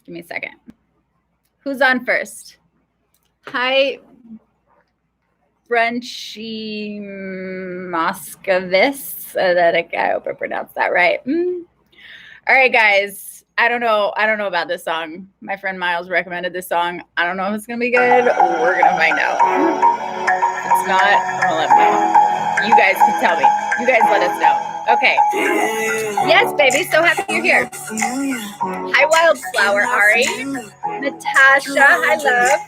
Give me a second. Who's on first? Hi, Brunchy Moscovis. I hope I pronounced that right. All right, guys. I don't know about this song. My friend Miles recommended this song. I don't know if it's gonna be good. We're gonna find out. If it's not, I'll let me know. You guys can tell me. You guys let us know. Okay. Yes, baby. So happy you're here. Hi, Wildflower Ari. Natasha. Hi, love.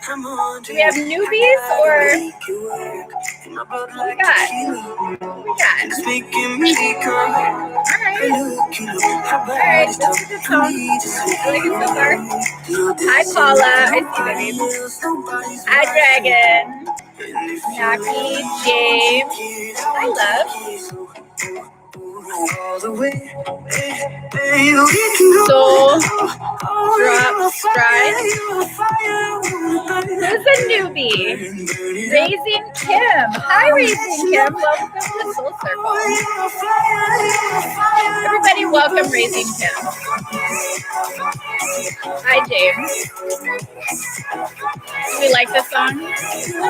Do we have newbies or what we got? What we got? All right. This is a good song. I like it so far. Hi, Paula. I see, baby. Hi, Dragon. Naki, James. Hi, love. Soul, drop, stride. Who's a newbie? Raising Kim. Hi, Raising Kim. Welcome to the Soul Circle. Everybody welcome Raising Kim. Hi, James. Do we like this song?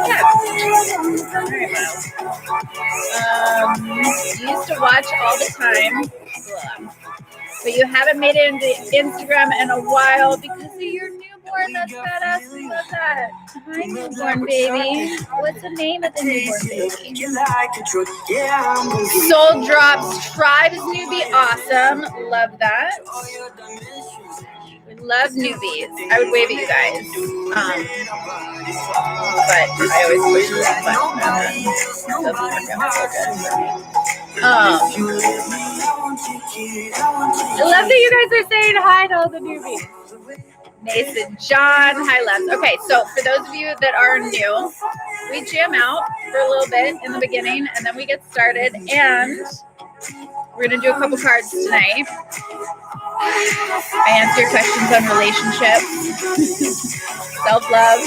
Yeah. All right, Miles. You used to watch all the time, but you haven't made it into Instagram in a while because of your newborn. That's badass. I love that. Hi, newborn baby. What's the name of the newborn baby? Soul Drops Tribe is newbie. Awesome. Love that. We love newbies. I would wave at you guys. But I always push the wrong button. Doesn't work out so good for me. I love that you guys are saying hi to all the newbies. Mason, John, hi, loves. Okay, so for those of you that are new, we jam out for a little bit in the beginning, and then we get started, and we're going to do a couple cards tonight. I answer your questions on relationships, self-love,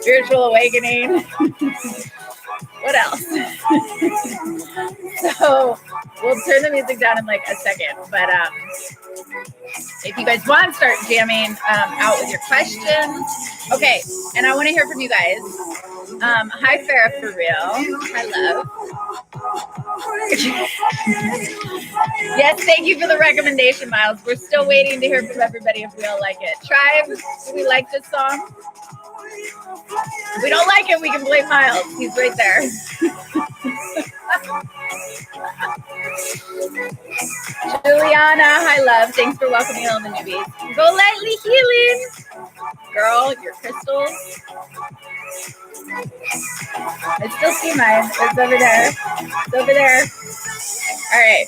spiritual awakening. What else? So we'll turn the music down in like a second, but if you guys want to start jamming out with your questions, okay. And I want to hear from you guys. Hi, Serah, for real. Hi, love. Yes, thank you for the recommendation, Miles. We're still waiting to hear from everybody if we all like it. Tribe, do we like this song? If we don't like it, we can blame Miles. He's right there. Juliana, hi, love. Thanks for welcoming all the newbies. Go Lightly Healing. Girl, your crystals. I still see mine. It's over there. It's over there. All right.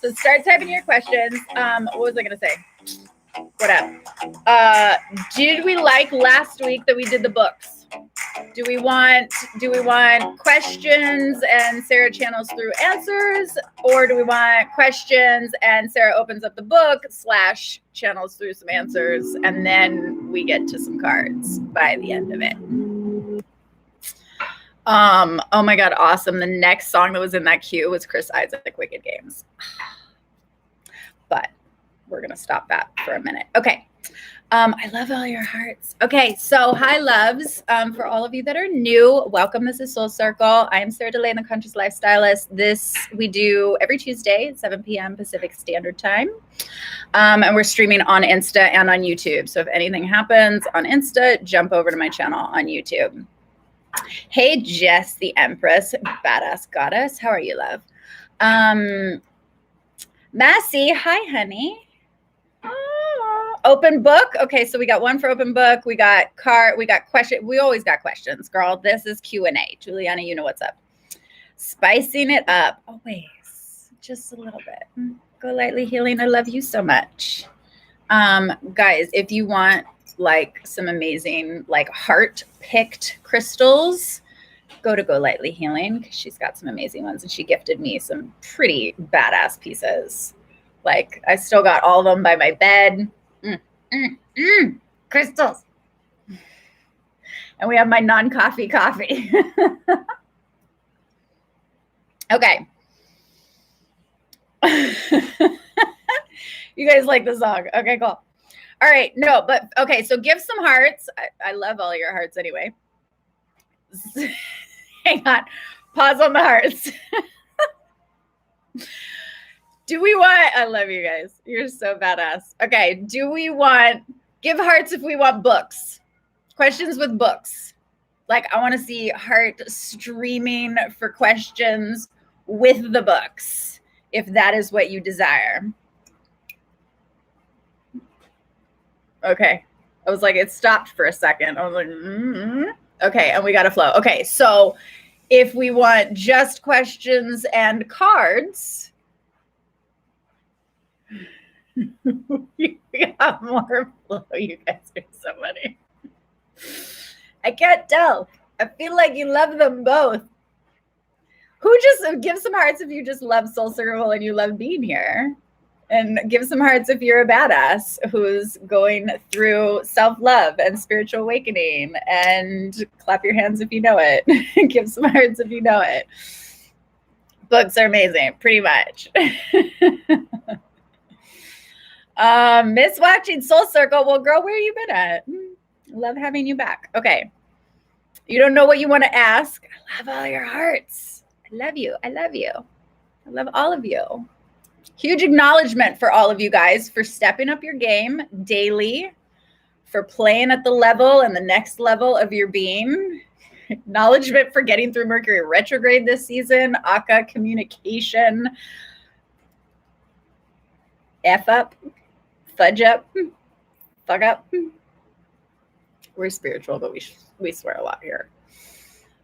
So start typing your questions. What was I going to say? What up? Did we like last week that we did the books? Do we want questions and Serah channels through answers, or do we want questions and Serah opens up the book / channels through some answers, and then we get to some cards by the end of it? Oh my God, awesome. The next song that was in that queue was Chris Isaak, Wicked Games. But we're going to stop that for a minute. Okay. I love all your hearts. Okay, so hi, loves. For all of you that are new, welcome. This is Soul Circle. I am Serah Delane, the Conscious Lifestylist. This we do every Tuesday at 7 p.m. Pacific Standard Time. And we're streaming on Insta and on YouTube. So if anything happens on Insta, jump over to my channel on YouTube. Hey, Jess, the Empress, badass goddess. How are you, love? Massey, hi, honey. Open book. Okay, so we got one for open book. We got question. We always got questions, girl. This is Q&A. Juliana, you know what's up. Spicing it up. Always. Just a little bit. Go Lightly Healing. I love you so much. Guys, if you want like some amazing like heart-picked crystals, go to Go Lightly Healing because she's got some amazing ones, and she gifted me some pretty badass pieces. Like I still got all of them by my bed. Crystals. And we have my non-coffee coffee. Okay. You guys like the song. Okay, cool. All right. No, but okay. So give some hearts. I love all your hearts anyway. Hang on. Pause on the hearts. Do we want, I love you guys. You're so badass. Okay. Do we want, give hearts if we want books. Questions with books. Like, I want to see heart streaming for questions with the books, if that is what you desire. Okay. I was like, it stopped for a second. I was like, okay. And we got to flow. Okay. So if we want just questions and cards, you got more flow. You guys are so funny. I can't tell. I feel like you love them both. Who just give some hearts if you just love Soul Circle and you love being here? And give some hearts if you're a badass who's going through self-love and spiritual awakening. And clap your hands if you know it. Give some hearts if you know it. Books are amazing, pretty much. Miss watching Soul Circle. Well, girl, where you been at? Love having you back. Okay. You don't know what you want to ask. I love all your hearts. I love you. I love you. I love all of you. Huge acknowledgement for all of you guys for stepping up your game daily, for playing at the level and the next level of your being. Acknowledgement for getting through Mercury retrograde this season. Aka communication. F up. Fudge up. Fuck up. We're spiritual, but we swear a lot here.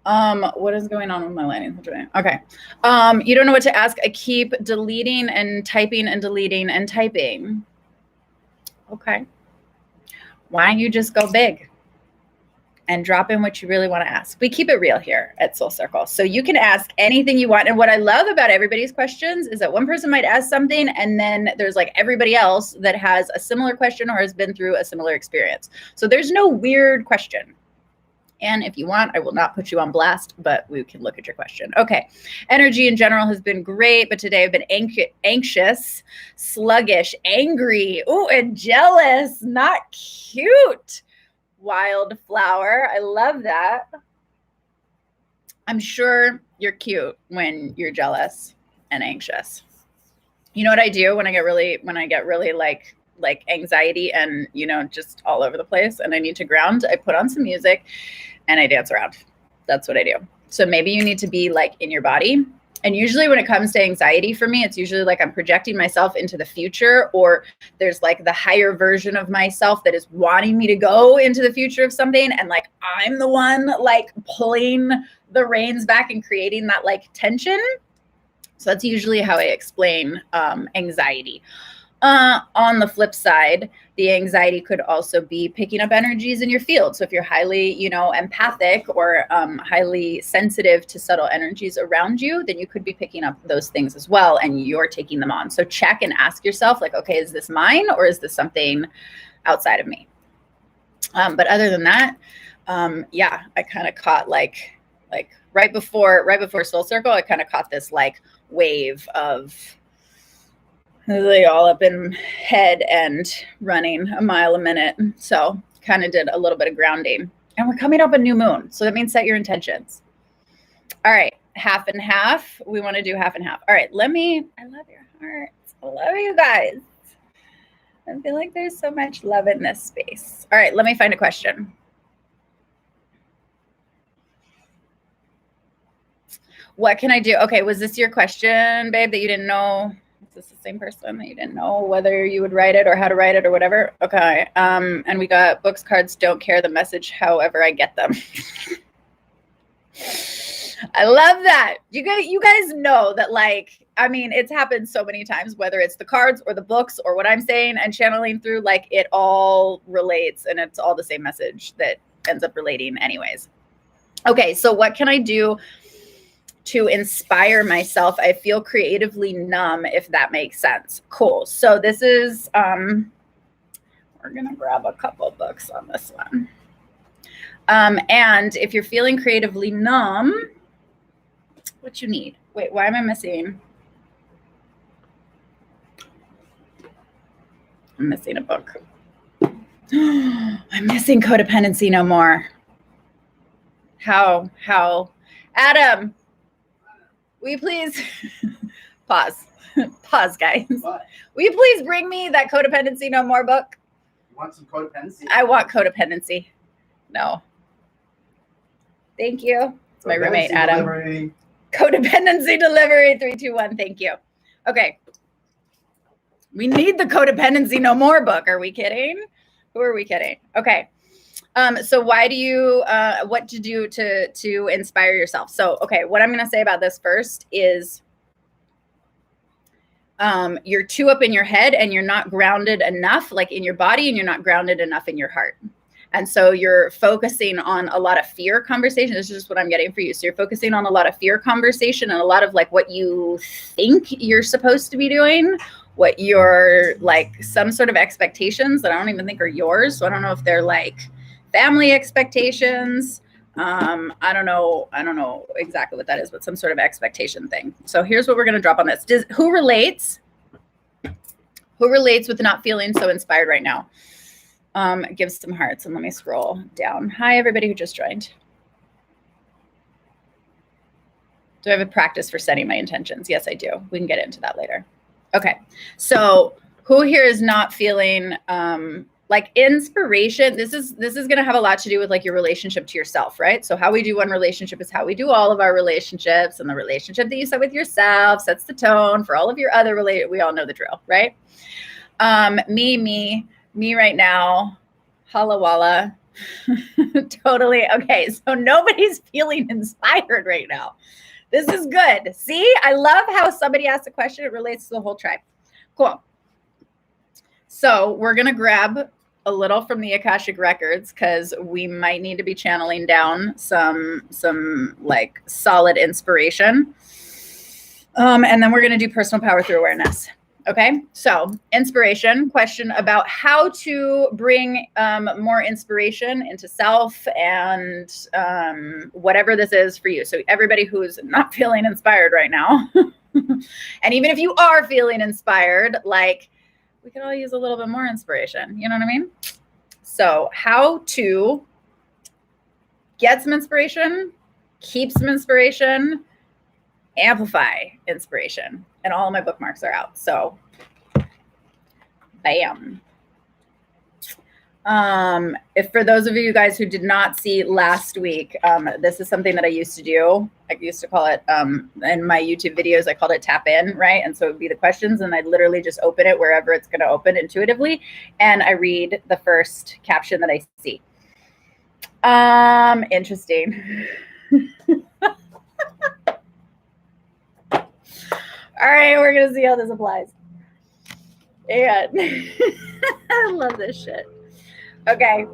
What is going on with my lighting? Okay. You don't know what to ask. I keep deleting and typing and deleting and typing. Okay. Why don't you just go big and drop in what you really want to ask? We keep it real here at Soul Circle. So you can ask anything you want. And what I love about everybody's questions is that one person might ask something and then there's like everybody else that has a similar question or has been through a similar experience. So there's no weird question. And if you want, I will not put you on blast, but we can look at your question. Okay. Energy in general has been great, but today I've been anxious, sluggish, angry, and jealous. Not cute. Wildflower. I love that. I'm sure you're cute when you're jealous and anxious. You know what I do when I get really like anxiety and, just all over the place and I need to ground? I put on some music and I dance around. That's what I do. So maybe you need to be like in your body. And usually when it comes to anxiety for me, it's usually like I'm projecting myself into the future, or there's like the higher version of myself that is wanting me to go into the future of something. And like, I'm the one like pulling the reins back and creating that like tension. So that's usually how I explain anxiety. On the flip side, the anxiety could also be picking up energies in your field. So if you're highly, empathic or highly sensitive to subtle energies around you, then you could be picking up those things as well, and you're taking them on. So check and ask yourself, like, okay, is this mine or is this something outside of me? But other than that, I kind of caught like right before Soul Circle, I kind of caught this like wave of really all up in head and running a mile a minute. So kind of did a little bit of grounding. And we're coming up a new moon. So that means set your intentions. All right. Half and half. We want to do half and half. All right. I love your hearts. I love you guys. I feel like there's so much love in this space. All right. Let me find a question. What can I do? Okay. Was this your question, babe, that you didn't know? Is this the same person that you didn't know whether you would write it or how to write it or whatever? Okay. And we got books, cards, don't care, the message, however I get them. I love that. You guys know that, like, I mean, it's happened so many times, whether it's the cards or the books or what I'm saying and channeling through, like, it all relates and it's all the same message that ends up relating anyways. Okay. So what can I do to inspire myself? I feel creatively numb, if that makes sense. Cool. So this is, we're going to grab a couple books on this one. And if you're feeling creatively numb, what you need? Wait, why am I missing? I'm missing a book. I'm missing Codependency No More. How? Adam, will you please pause? Pause, guys. What? Will you please bring me that Codependency No More book? You want some codependency? I want codependency. No. Thank you. It's my roommate, Adam. Delivery. Codependency delivery 321. Thank you. Okay. We need the Codependency No More book. Are we kidding? Who are we kidding? Okay. So why do you, what to do to inspire yourself? So, okay, what I'm going to say about this first is you're too up in your head and you're not grounded enough, like in your body, and you're not grounded enough in your heart. And so you're focusing on a lot of fear conversation. This is just what I'm getting for you. So you're focusing on a lot of fear conversation and a lot of like what you think you're supposed to be doing, what you're like some sort of expectations that I don't even think are yours. So I don't know if they're like family expectations. I don't know exactly what that is, but some sort of expectation thing. So here's what we're going to drop on this. Who relates with not feeling so inspired right now? Give some hearts and let me scroll down. Hi, everybody who just joined. Do I have a practice for setting my intentions? Yes, I do. We can get into that later. Okay. So who here is not feeling, like inspiration? This is going to have a lot to do with like your relationship to yourself, right? So how we do one relationship is how we do all of our relationships, and the relationship that you set with yourself sets the tone for all of your other we all know the drill, right? Me right now, holla walla. Totally. Okay. So nobody's feeling inspired right now. This is good. See, I love how somebody asked a question. It relates to the whole tribe. Cool. So we're going to grab a little from the Akashic Records because we might need to be channeling down some like solid inspiration. And then we're going to do personal power through awareness. Okay. So inspiration, question about how to bring more inspiration into self and whatever this is for you. So everybody who's not feeling inspired right now, and even if you are feeling inspired, like we could all use a little bit more inspiration. You know what I mean? So how to get some inspiration, keep some inspiration, amplify inspiration. And all of my bookmarks are out. So bam. If for those of you guys who did not see last week, this is something that I used to do. I used to call it, in my YouTube videos, I called it tap in, right? And so it would be the questions and I'd literally just open it wherever it's going to open intuitively. And I read the first caption that I see. Interesting. All right, we're going to see how this applies. And I love this shit. Okay.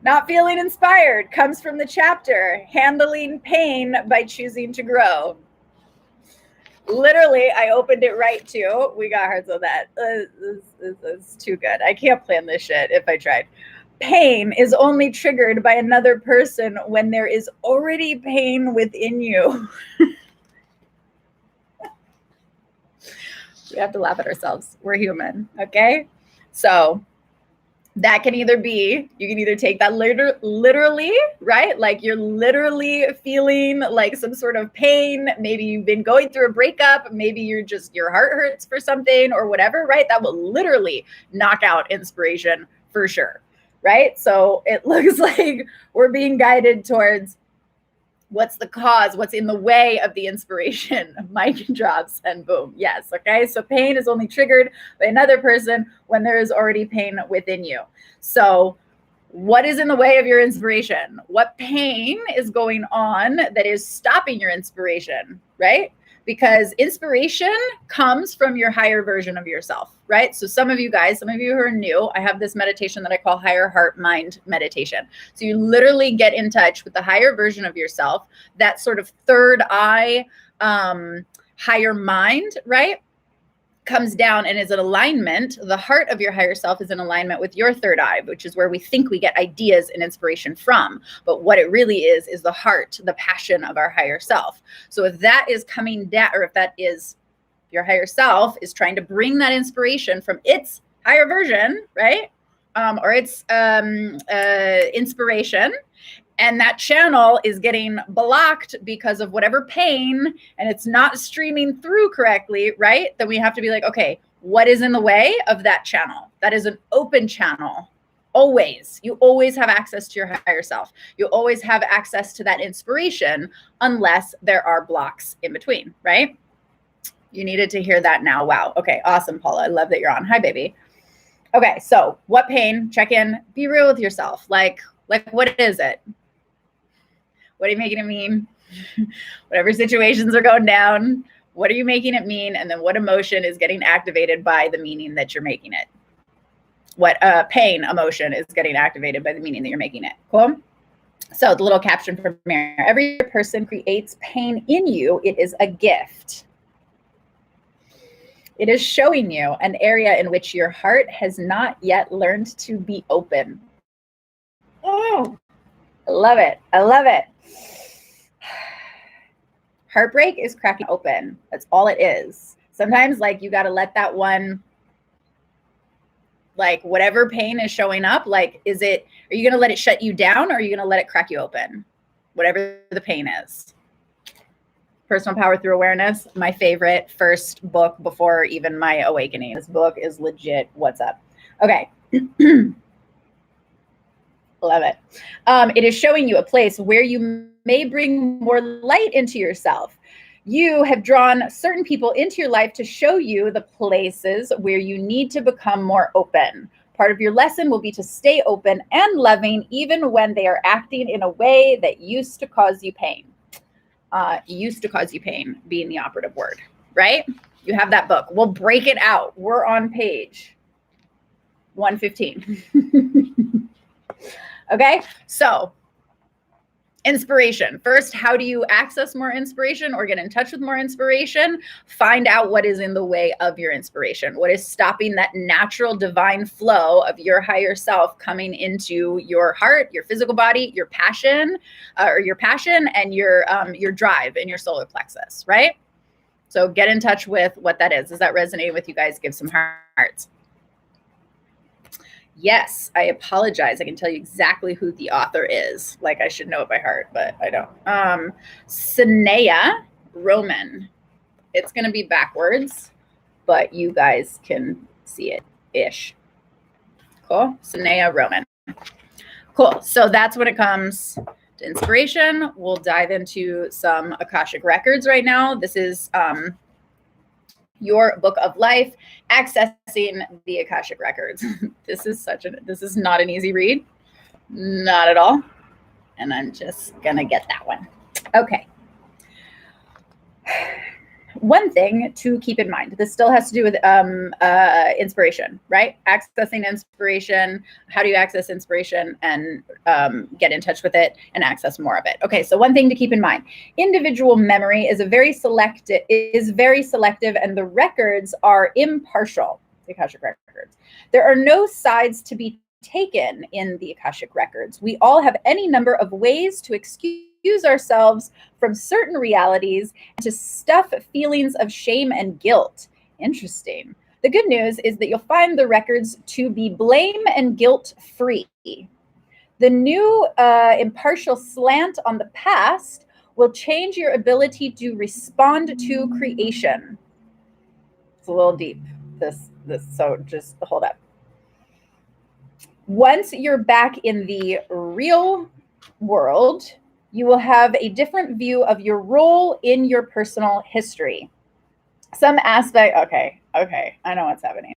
Not feeling inspired comes from the chapter, Handling Pain by Choosing to Grow. Literally, I opened it right too. We got hearts on that. It's too good. I can't plan this shit if I tried. Pain is only triggered by another person when there is already pain within you. We have to laugh at ourselves. We're human, okay? So that can either be, you can either take that literally, right? Like you're literally feeling like some sort of pain. Maybe you've been going through a breakup. Maybe you're just, your heart hurts for something or whatever, right? That will literally knock out inspiration for sure. Right? So it looks like we're being guided towards what's the cause, what's in the way of the inspiration. Mic drops and boom. Yes. Okay. So pain is only triggered by another person when there is already pain within you. So what is in the way of your inspiration? What pain is going on that is stopping your inspiration? Right? Because inspiration comes from your higher version of yourself, right? So some of you guys, some of you who are new, I have this meditation that I call higher heart mind meditation. So you literally get in touch with the higher version of yourself, that sort of third eye, higher mind, right? comes down and is in alignment, the heart of your higher self is in alignment with your third eye, which is where we think we get ideas and inspiration from. But what it really is the heart, the passion of our higher self. So if that is coming down, or if that is your higher self is trying to bring that inspiration from its higher version, right? Or its inspiration, and that channel is getting blocked because of whatever pain, and it's not streaming through correctly, right? Then we have to be like, okay, what is in the way of that channel? That is an open channel. Always. You always have access to your higher self. You always have access to that inspiration unless there are blocks in between, right? You needed to hear that now. Wow. Okay, awesome, Paula. I love that you're on. Hi, baby. Okay, so what pain? Check in. Be real with yourself. Like what is it? What are you making it mean? Whatever situations are going down, what are you making it mean? And then what emotion is getting activated by the meaning that you're making it? What pain emotion is getting activated by the meaning that you're making it? Cool? So the little caption from Mirror. Every person creates pain in you. It is a gift. It is showing you an area in which your heart has not yet learned to be open. Oh, I love it. I love it. Heartbreak is cracking open. That's all it is. Sometimes like you got to let that one, like whatever pain is showing up, like are you going to let it shut you down, or are you going to let it crack you open? Whatever the pain is. Personal Power Through Awareness, my favorite first book before even my awakening. This book is legit. What's up? Okay. Love it. It is showing you a place where you may bring more light into yourself. You have drawn certain people into your life to show you the places where you need to become more open. Part of your lesson will be to stay open and loving even when they are acting in a way that used to cause you pain. Used to cause you pain being the operative word, right? You have that book. We'll break it out. We're on page 115. Okay, so inspiration. First, how do you access more inspiration or get in touch with more inspiration? Find out what is in the way of your inspiration. What is stopping that natural divine flow of your higher self coming into your heart, your physical body, your passion, and your drive in your solar plexus, right? So get in touch with what that is. Does that resonate with you guys? Give some hearts. Yes, I apologize. I can tell you exactly who the author is. Like I should know it by heart, but I don't. Serah Roman. It's going to be backwards, but you guys can see it-ish. Cool. Serah Roman. Cool. So that's when it comes to inspiration. We'll dive into some Akashic records right now. This is your book of life, accessing the Akashic records. This is not an easy read. Not at all. And I'm just gonna get that one. Okay. One thing to keep in mind, this still has to do with inspiration, right? Accessing inspiration. How do you access inspiration and get in touch with it and access more of it? Okay, so one thing to keep in mind, individual memory is very selective, and the records are impartial, the Akashic records. There are no sides to be taken in the Akashic records. We all have any number of ways to excuse ourselves from certain realities and to stuff feelings of shame and guilt. Interesting. The good news is that you'll find the records to be blame and guilt free. The new impartial slant on the past will change your ability to respond to creation. It's a little deep, this, so just hold up. Once you're back in the real world, you will have a different view of your role in your personal history. Some aspect, okay, I know what's happening.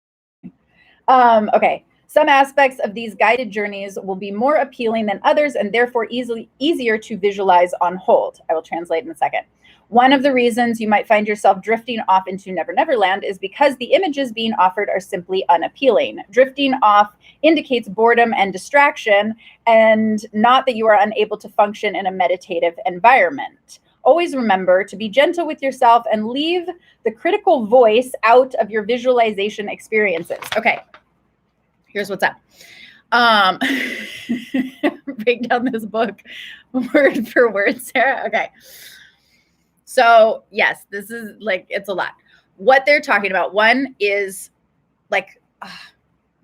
Okay, some aspects of these guided journeys will be more appealing than others and therefore easier to visualize on hold. I will translate in a second. One of the reasons you might find yourself drifting off into Never Never Land is because the images being offered are simply unappealing. Drifting off indicates boredom and distraction, and not that you are unable to function in a meditative environment. Always remember to be gentle with yourself and leave the critical voice out of your visualization experiences. Okay, here's what's up. Break down this book word for word, Serah. Okay. So yes, this is like, it's a lot. What they're talking about, one is like,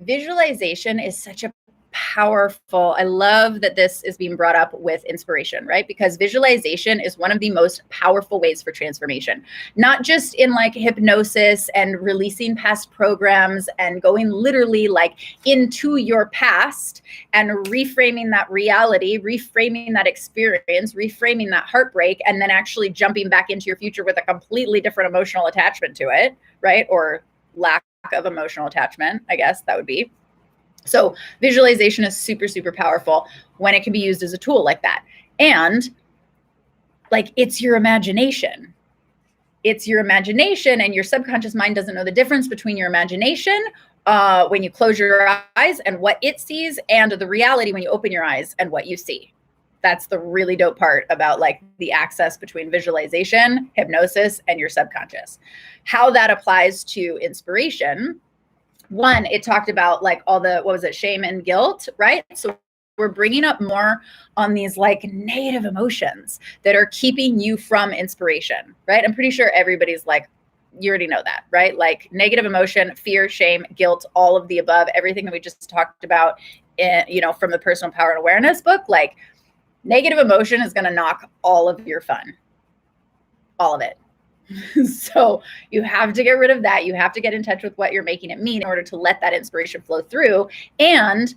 visualization is such a powerful, I love that this is being brought up with inspiration, right? Because visualization is one of the most powerful ways for transformation, not just in like hypnosis and releasing past programs and going literally like into your past and reframing that reality, reframing that experience, reframing that heartbreak, and then actually jumping back into your future with a completely different emotional attachment to it, right? Or lack of emotional attachment, I guess that would be. So visualization is super, super powerful when it can be used as a tool like that. And like, it's your imagination. It's your imagination, and your subconscious mind doesn't know the difference between your imagination when you close your eyes and what it sees, and the reality when you open your eyes and what you see. That's the really dope part about like the access between visualization, hypnosis, and your subconscious. How that applies to inspiration. One, it talked about like all the, what was it, shame and guilt, right? So we're bringing up more on these like negative emotions that are keeping you from inspiration, right? I'm pretty sure everybody's like, you already know that, right? Like negative emotion, fear, shame, guilt, all of the above, everything that we just talked about, you know, from the Personal Power and Awareness book. Like, negative emotion is going to knock all of your fun, all of it. So you have to get rid of that. You have to get in touch with what you're making it mean in order to let that inspiration flow through, and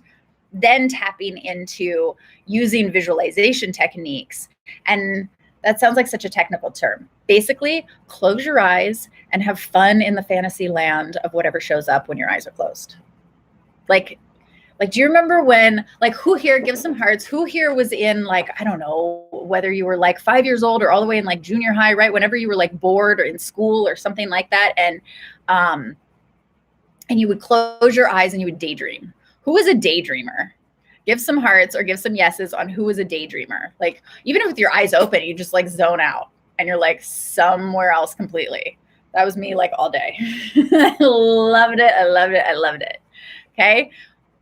then tapping into using visualization techniques. And that sounds like such a technical term. Basically, close your eyes and have fun in the fantasy land of whatever shows up when your eyes are closed. Like, do you remember when, like, who here, give some hearts, who here was in, like, I don't know, whether you were like 5 years old or all the way in like junior high, right? Whenever you were like bored or in school or something like that. And you would close your eyes and you would daydream. Who was a daydreamer? Give some hearts or give some yeses on who was a daydreamer. Like, even with your eyes open, you just like zone out and you're like somewhere else completely. That was me like all day. I loved it. I loved it. I loved it. Okay.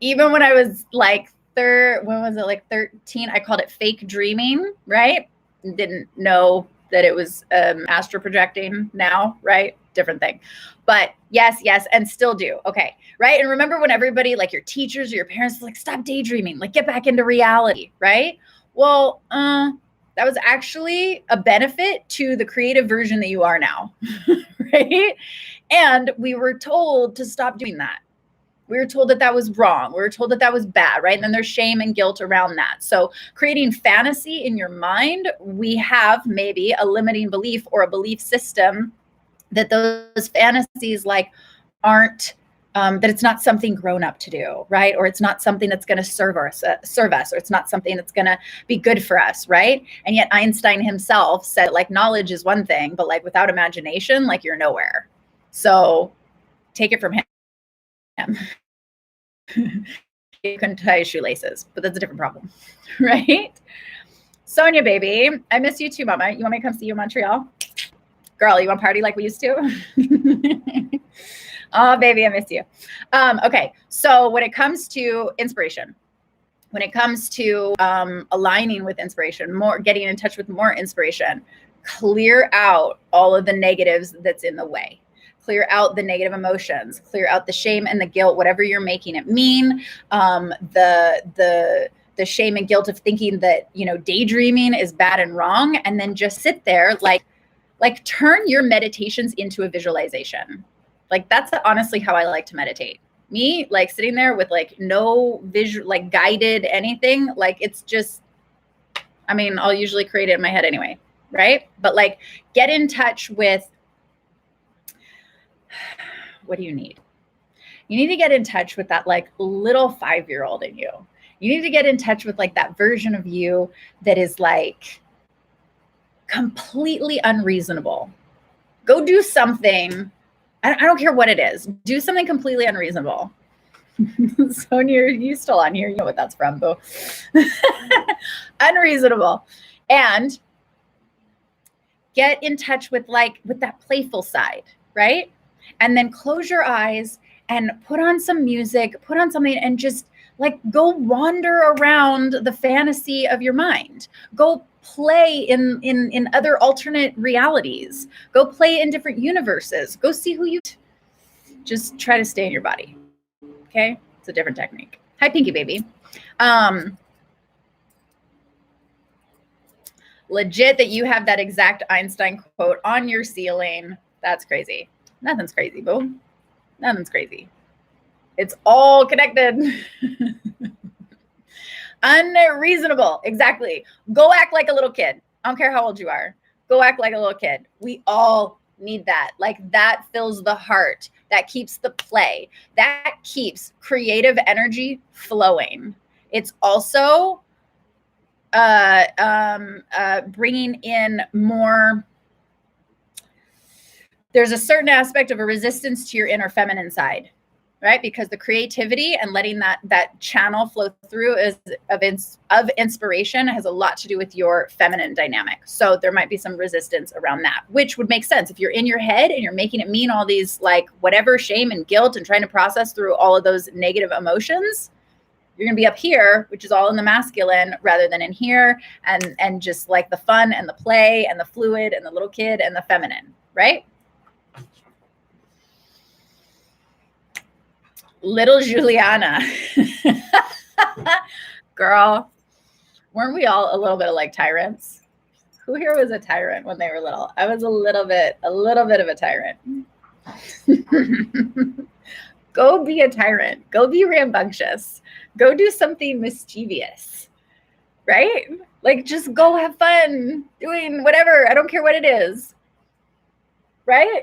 Even when I was like when was it, like 13, I called it fake dreaming, right? Didn't know that it was astral projecting now, right? Different thing. But yes, and still do. Okay, right? And remember when everybody, like your teachers or your parents, like, stop daydreaming, like get back into reality, right? Well, that was actually a benefit to the creative version that you are now, right? And we were told to stop doing that. We were told that that was wrong. We were told that that was bad, right? And then there's shame and guilt around that. So creating fantasy in your mind, we have maybe a limiting belief or a belief system that those fantasies like aren't, that it's not something grown up to do, right? Or it's not something that's going to serve us, or it's not something that's going to be good for us, right? And yet Einstein himself said like knowledge is one thing, but like without imagination, like you're nowhere. So take it from him. You can tie his shoelaces, but that's a different problem, right? Sonia, baby, I miss you too, Mama. You want me to come see you in Montreal? Girl, you want to party like we used to? Oh, baby, I miss you. Okay, so when it comes to inspiration, when it comes to aligning with inspiration, more getting in touch with more inspiration, clear out all of the negatives that's in the way. Clear out the negative emotions, clear out the shame and the guilt, whatever you're making it mean. The shame and guilt of thinking that, you know, daydreaming is bad and wrong. And then just sit there, like turn your meditations into a visualization. Like, that's honestly how I like to meditate. Me, like sitting there with like no visual, like guided anything. Like, it's just, I mean, I'll usually create it in my head anyway. Right. But like, get in touch with, what do you need? You need to get in touch with that like little 5-year-old in you. You need to get in touch with like that version of you that is like completely unreasonable. Go do something. I don't care what it is. Do something completely unreasonable. Sonia, you still on here? You know what that's from, boo. Unreasonable. And get in touch with that playful side, right? And then close your eyes and put on some music, put on something, and just like go wander around the fantasy of your mind. Go play in other alternate realities. Go play in different universes. Go see who you just try to stay in your body. Okay? It's a different technique. Hi, Pinky Baby. Legit that you have that exact Einstein quote on your ceiling. That's crazy. Nothing's crazy, boo. Nothing's crazy. It's all connected. Unreasonable. Exactly. Go act like a little kid. I don't care how old you are. Go act like a little kid. We all need that. Like that fills the heart. That keeps the play. That keeps creative energy flowing. It's also bringing in more. There's a certain aspect of a resistance to your inner feminine side, right? Because the creativity and letting that channel flow through of inspiration has a lot to do with your feminine dynamic. So there might be some resistance around that, which would make sense. If you're in your head and you're making it mean all these like whatever shame and guilt and trying to process through all of those negative emotions, you're going to be up here, which is all in the masculine rather than in here. And just like the fun and the play and the fluid and the little kid and the feminine, right? Little Juliana. Girl, weren't we all a little bit of like tyrants? Who here was a tyrant when they were little? I was a little bit of a tyrant. Go be a tyrant. Go be rambunctious. Go do something mischievous, right? Like just go have fun doing whatever. I don't care what it is, right?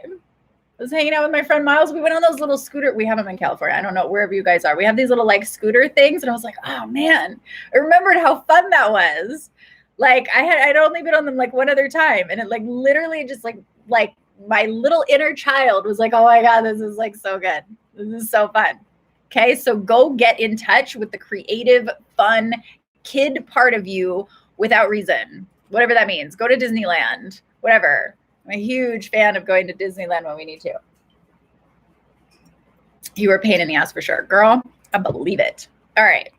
I was hanging out with my friend Miles. We went on those little scooter. We have them in California. I don't know, wherever you guys are. We have these little like scooter things. And I was like, oh man, I remembered how fun that was. Like I'd only been on them like one other time. And it like literally just like my little inner child was like, oh my God, this is like so good. This is so fun. Okay. So go get in touch with the creative, fun kid part of you without reason, whatever that means. Go to Disneyland, whatever. I'm a huge fan of going to Disneyland when we need to. You were a pain in the ass for sure. Girl, I believe it. All right.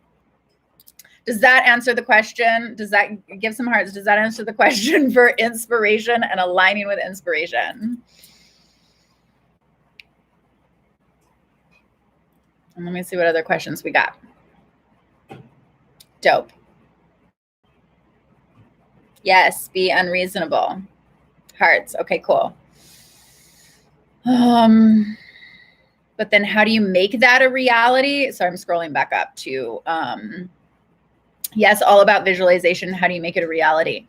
Does that answer the question? Does that give some hearts? Does that answer the question for inspiration and aligning with inspiration? And let me see what other questions we got. Dope. Yes, be unreasonable. Hearts. Okay, cool. But then how do you make that a reality? So I'm scrolling back up to, yes, all about visualization. How do you make it a reality?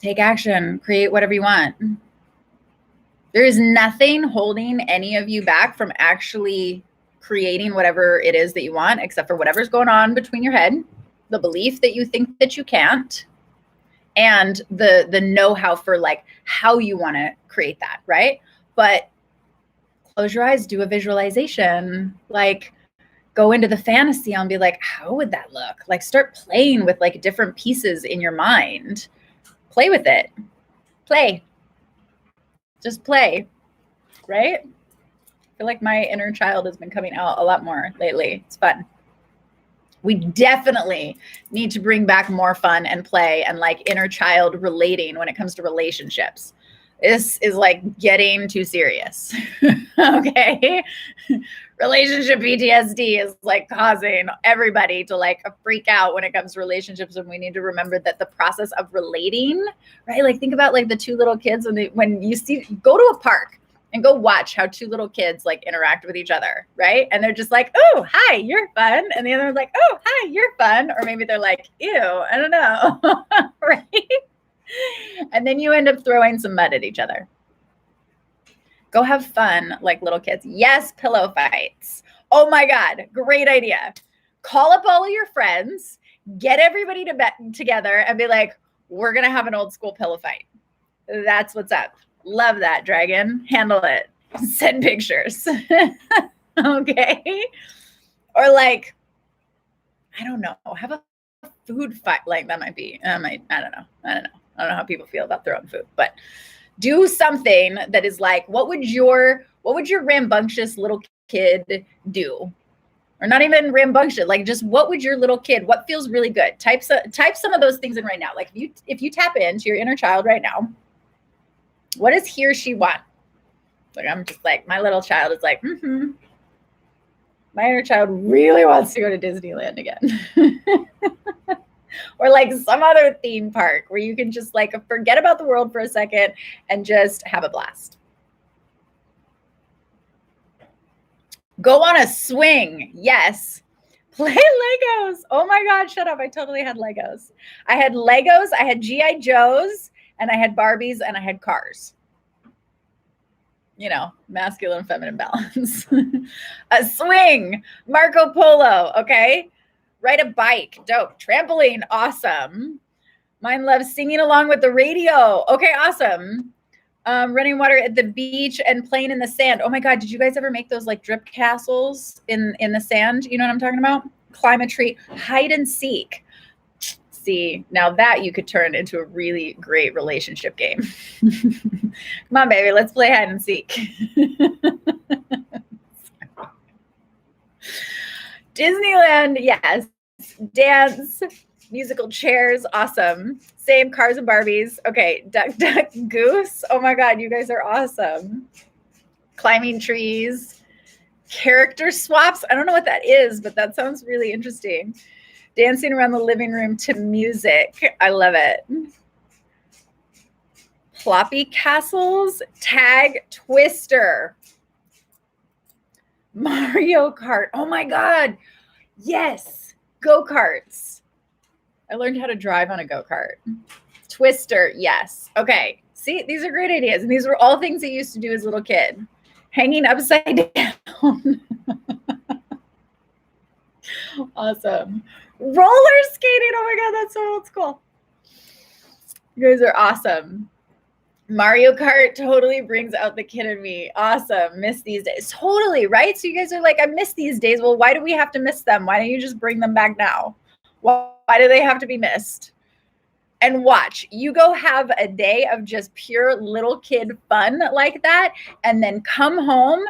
Take action, create whatever you want. There is nothing holding any of you back from actually creating whatever it is that you want, except for whatever's going on between your head, the belief that you think that you can't, and the know-how for like how you want to create that, right? But close your eyes, do a visualization, like go into the fantasy and be like, how would that look? Like start playing with like different pieces in your mind. Play with it. Play. Just play, right? I feel like my inner child has been coming out a lot more lately. It's fun. We definitely need to bring back more fun and play and like inner child relating when it comes to relationships. This is like getting too serious. Okay. Relationship PTSD is like causing everybody to like freak out when it comes to relationships. And we need to remember that the process of relating, right? Like think about like the two little kids when you see, go to a park and go watch how two little kids like interact with each other, right? And they're just like, oh, hi, you're fun. And the other one's like, oh, hi, you're fun. Or maybe they're like, ew, I don't know, right? And then you end up throwing some mud at each other. Go have fun like little kids. Yes, pillow fights. Oh my God, great idea. Call up all of your friends, get everybody together and be like, we're going to have an old school pillow fight. That's what's up. Love that, Dragon. Handle it. Send pictures. Okay. Or like, I don't know, have a food fight. Like that might be, I don't know. I don't know how people feel about their own food, but do something that is like, what would your rambunctious little kid do? Or not even rambunctious, like just what would your little kid, what feels really good? Type some of those things in right now. Like if you tap into your inner child right now, what does he or she want? Like, I'm just like, my little child is like, my inner child really wants to go to Disneyland again. Or like some other theme park where you can just like forget about the world for a second and just have a blast. Go on a swing. Yes. Play Legos. Oh my God, shut up. I totally had Legos. I had Legos, I had G.I. Joes, and I had Barbies, and I had cars. You know, masculine and feminine balance. A swing, Marco Polo, okay? Ride a bike, dope. Trampoline, awesome. Mine loves singing along with the radio. Okay, awesome. Running water at the beach and playing in the sand. Oh my God, did you guys ever make those like drip castles in the sand? You know what I'm talking about? Climb a tree, hide and seek. See, now that you could turn into a really great relationship game. Come on, baby, let's play hide and seek. Disneyland, yes. Dance, musical chairs, awesome. Same, cars and Barbies. Okay, duck, duck, goose. Oh my God, you guys are awesome. Climbing trees, character swaps. I don't know what that is, but that sounds really interesting. Dancing around the living room to music. I love it. Ploppy castles, tag, Twister. Mario Kart. Oh my God. Yes. Go-karts. I learned how to drive on a go-kart. Twister. Yes. Okay. See, these are great ideas. And these were all things I used to do as a little kid. Hanging upside down. Awesome. Roller skating. Oh my God, that's so old school. You guys are awesome. Mario Kart totally brings out the kid in me. Awesome. Miss these days. Totally, right? So you guys are like, I miss these days. Well, why do we have to miss them? Why don't you just bring them back now? Why do they have to be missed? And watch, you go have a day of just pure little kid fun like that, and then come home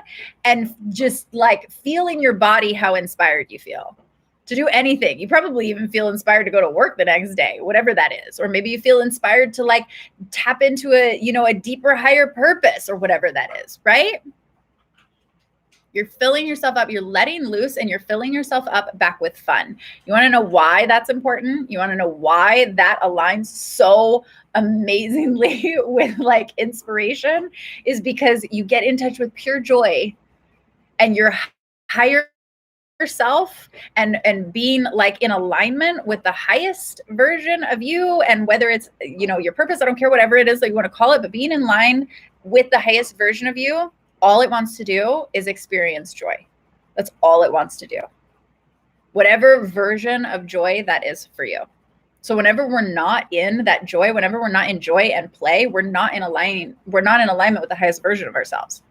and just like feel in your body how inspired you feel to do anything. You probably even feel inspired to go to work the next day, whatever that is. Or maybe you feel inspired to like tap into a deeper, higher purpose or whatever that is, right? You're filling yourself up, you're letting loose, and you're filling yourself up back with fun. You want to know why that's important? You want to know why that aligns so amazingly with like inspiration? Is because you get in touch with pure joy and your higher self and being like in alignment with the highest version of you. And whether it's, your purpose, I don't care, whatever it is that you want to call it, but being in line with the highest version of you, all it wants to do is experience joy. That's all it wants to do. Whatever version of joy that is for you. So whenever we're not in that joy, whenever we're not in joy and play, we're not in alignment with the highest version of ourselves.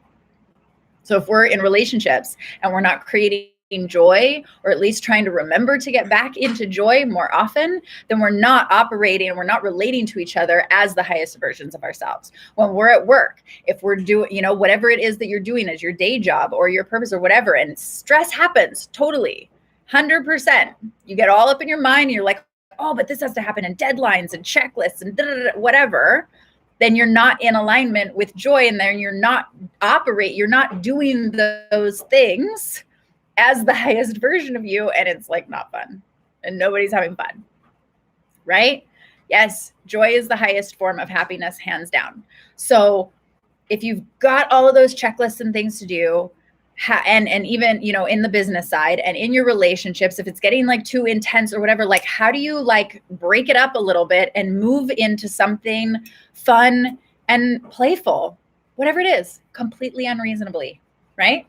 So if we're in relationships and we're not creating joy, or at least trying to remember to get back into joy more often, then we're not operating and we're not relating to each other as the highest versions of ourselves. When we're at work, if we're doing, whatever it is that you're doing as your day job or your purpose or whatever, and stress happens, totally, 100%. You get all up in your mind and you're like, oh, but this has to happen, and deadlines and checklists and whatever. Then you're not in alignment with joy, and then you're not doing those things as the highest version of you, and it's like not fun and nobody's having fun, right? Yes, joy is the highest form of happiness, hands down. So if you've got all of those checklists and things to do, and even, in the business side and in your relationships, if it's getting like too intense or whatever, like how do you like break it up a little bit and move into something fun and playful, whatever it is, completely unreasonably, right?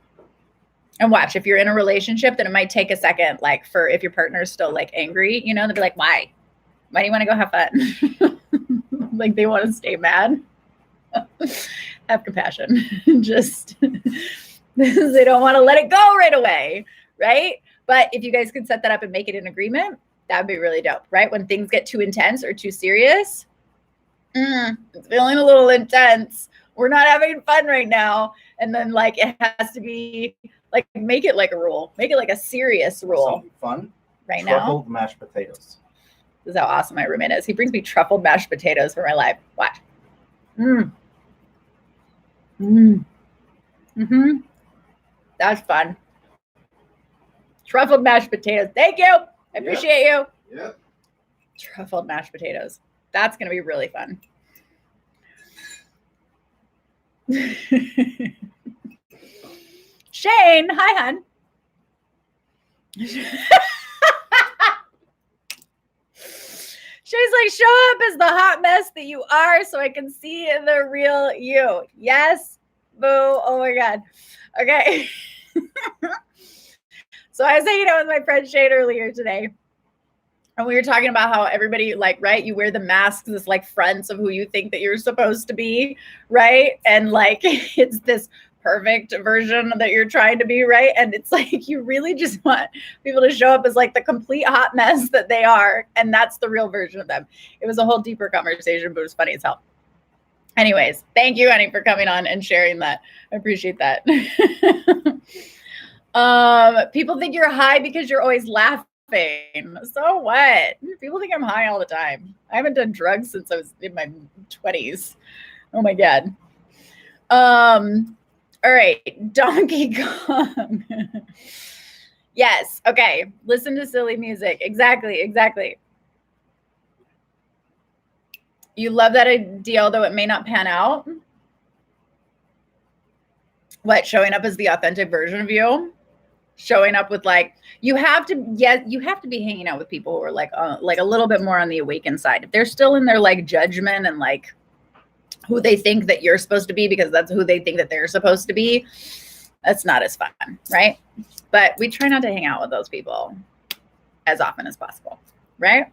And watch, if you're in a relationship, then it might take a second, like if your partner's still like angry, they'll be like, why do you want to go have fun? Like they want to stay mad. Have compassion. Just, they don't want to let it go right away. Right. But if you guys could set that up and make it an agreement, that'd be really dope. Right. When things get too intense or too serious, It's feeling a little intense. We're not having fun right now. And then like it has to be like, make it like a rule. Make it like a serious rule. Something fun. Right now. Truffled mashed potatoes. This is how awesome my roommate is. He brings me truffled mashed potatoes for my life. Watch. That's fun. Truffled mashed potatoes. Thank you. I appreciate you. Yep. Truffled mashed potatoes. That's going to be really fun. Shane, hi, hun. She's like, show up as the hot mess that you are so I can see the real you. Yes, boo. Oh my God. Okay. So I was hanging out with my friend Shane earlier today. And we were talking about how everybody, like, right, you wear the masks, this like fronts of who you think that you're supposed to be, right? And like, it's this perfect version that you're trying to be, right? And it's like, you really just want people to show up as like the complete hot mess that they are. And that's the real version of them. It was a whole deeper conversation, but it was funny as hell. Anyways, thank you, honey, for coming on and sharing that. I appreciate that. People think you're high because you're always laughing. So what? People think I'm high all the time. I haven't done drugs since I was in my 20s. Oh my God. All right. Donkey Kong. Yes. Okay. Listen to silly music. Exactly. Exactly. You love that idea, although it may not pan out. What? Showing up as the authentic version of you? Showing up with like, you have to be hanging out with people who are like a little bit more on the awakened side. If they're still in their like judgment and like who they think that you're supposed to be because that's who they think that they're supposed to be, that's not as fun, right? But we try not to hang out with those people as often as possible, right?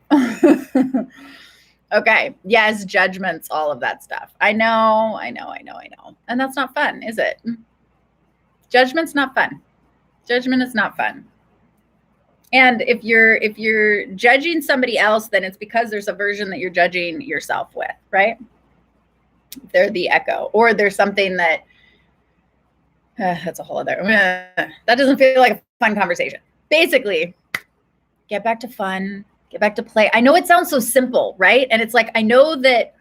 Okay. Yes, judgments, all of that stuff. I know. And that's not fun, is it? Judgment's not fun. Judgment is not fun. And if you're judging somebody else, then it's because there's a version that you're judging yourself with, right? They're the echo, or there's something that that's a whole other that doesn't feel like a fun conversation. Basically, get back to fun, get back to play. I know it sounds so simple, right? And it's like, I know that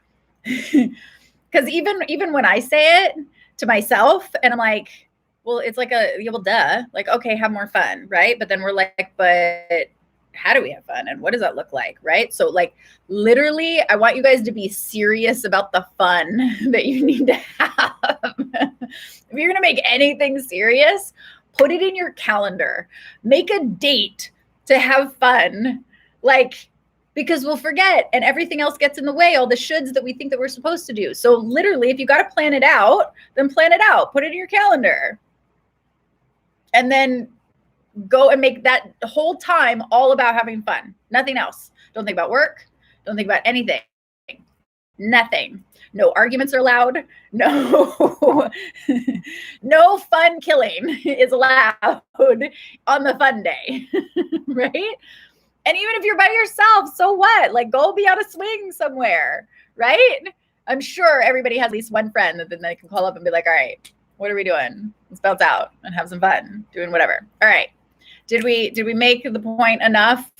because even when I say it to myself and I'm like, well, it's like duh, like, okay, have more fun, right? But then we're like, but how do we have fun? And what does that look like, right? So like, literally, I want you guys to be serious about the fun that you need to have. If you're going to make anything serious, put it in your calendar. Make a date to have fun, like, because we'll forget and everything else gets in the way, all the shoulds that we think that we're supposed to do. So literally, if you got to plan it out, then plan it out. Put it in your calendar. And then go and make that whole time all about having fun. Nothing else. Don't think about work. Don't think about anything. Nothing. No arguments are allowed. No, no fun killing is allowed on the fun day, right? And even if you're by yourself, so what? Like, go be on a swing somewhere, right? I'm sure everybody has at least one friend that then they can call up and be like, all right, what are we doing? Let's bounce out and have some fun doing whatever. All right. Did we make the point enough?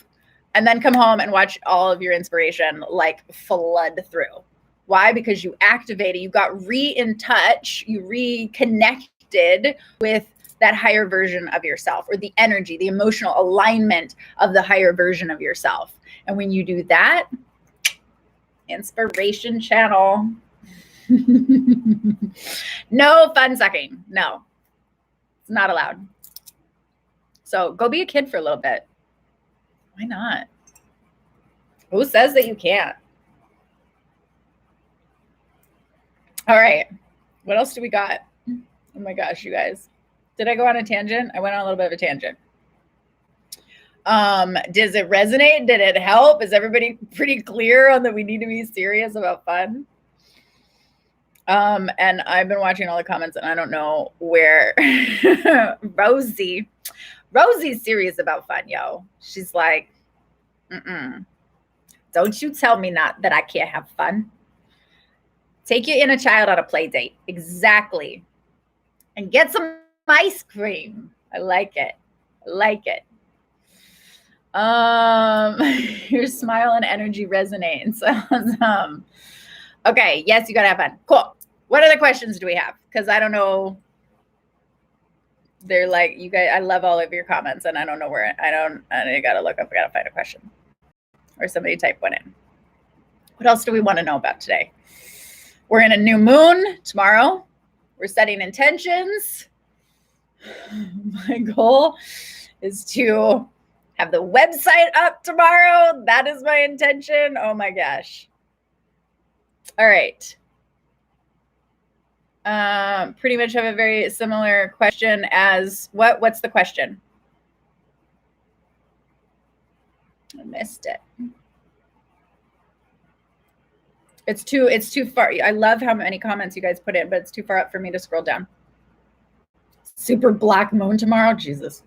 And then come home and watch all of your inspiration like flood through. Why? Because you activated, you got in touch, you reconnected with that higher version of yourself, or the energy, the emotional alignment of the higher version of yourself. And when you do that, inspiration channel. No fun sucking. No, it's not allowed. So go be a kid for a little bit. Why not? Who says that you can't? All right. What else do we got? Oh my gosh, you guys. Did I go on a tangent? I went on a little bit of a tangent. Does it resonate? Did it help? Is everybody pretty clear on that we need to be serious about fun? And I've been watching all the comments and I don't know where Rosie's serious about fun, yo. She's like, don't you tell me not that I can't have fun. Take your inner child on a play date. Exactly. And get some ice cream. I like it. I like it. Your smile and energy resonates. Awesome. Okay. Yes, you got to have fun. Cool. What other questions do we have? Because I don't know. They're like, you guys, I love all of your comments and I don't know where, I got to look up. I got to find a question. Or somebody type one in. What else do we want to know about today? We're in a new moon tomorrow. We're setting intentions. My goal is to have the website up tomorrow. That is my intention. Oh my gosh. All right. Pretty much have a very similar question as what's the question? I missed it. It's too far. I love how many comments you guys put in, but it's too far up for me to scroll down. Super black moon tomorrow. Jesus.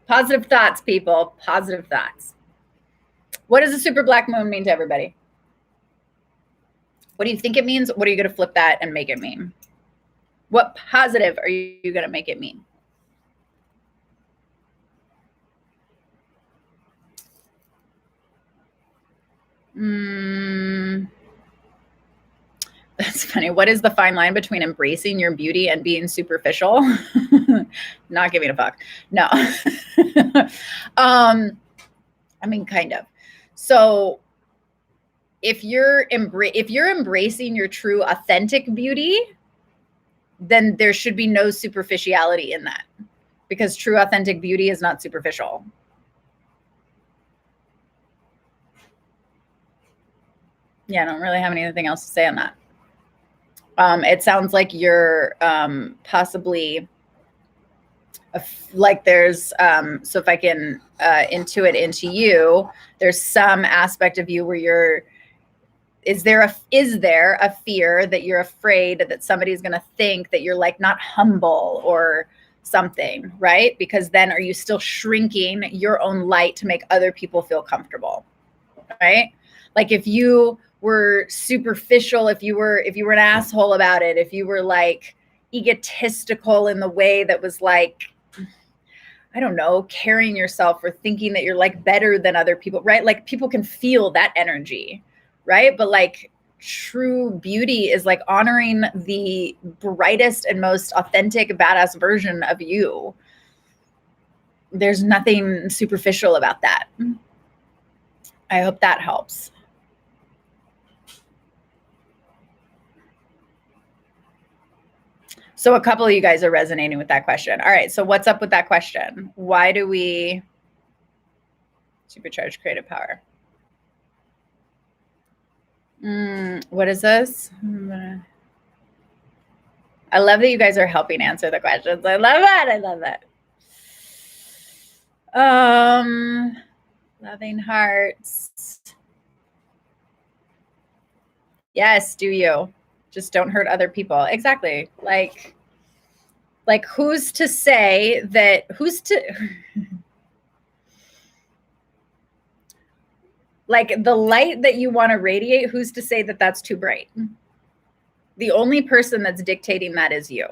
Positive thoughts, people. Positive thoughts. What does a super black moon mean to everybody? What do you think it means? What are you going to flip that and make it mean? What positive are you going to make it mean? That's funny. What is the fine line between embracing your beauty and being superficial? Not giving a fuck. No. I mean, kind of. So if you're embracing your true authentic beauty, then there should be no superficiality in that, because true authentic beauty is not superficial. Yeah, I don't really have anything else to say on that. It sounds like you're possibly like there's so if I can intuit into you, there's some aspect of you where is there a fear that you're afraid that somebody's going to think that you're like not humble or something, right? Because then are you still shrinking your own light to make other people feel comfortable, right? Like if you were superficial, if you were an asshole about it, if you were like egotistical in the way that was like, I don't know, carrying yourself or thinking that you're like better than other people, right? Like people can feel that energy, right? But like true beauty is like honoring the brightest and most authentic, badass version of you. There's nothing superficial about that. I hope that helps. So a couple of you guys are resonating with that question. All right. So what's up with that question? Why do we supercharge creative power? What is this? I love that you guys are helping answer the questions. I love that. I love that. Loving hearts. Yes, do you? Just don't hurt other people. Exactly. Like who's to say that, like the light that you want to radiate, who's to say that that's too bright? The only person that's dictating that is you.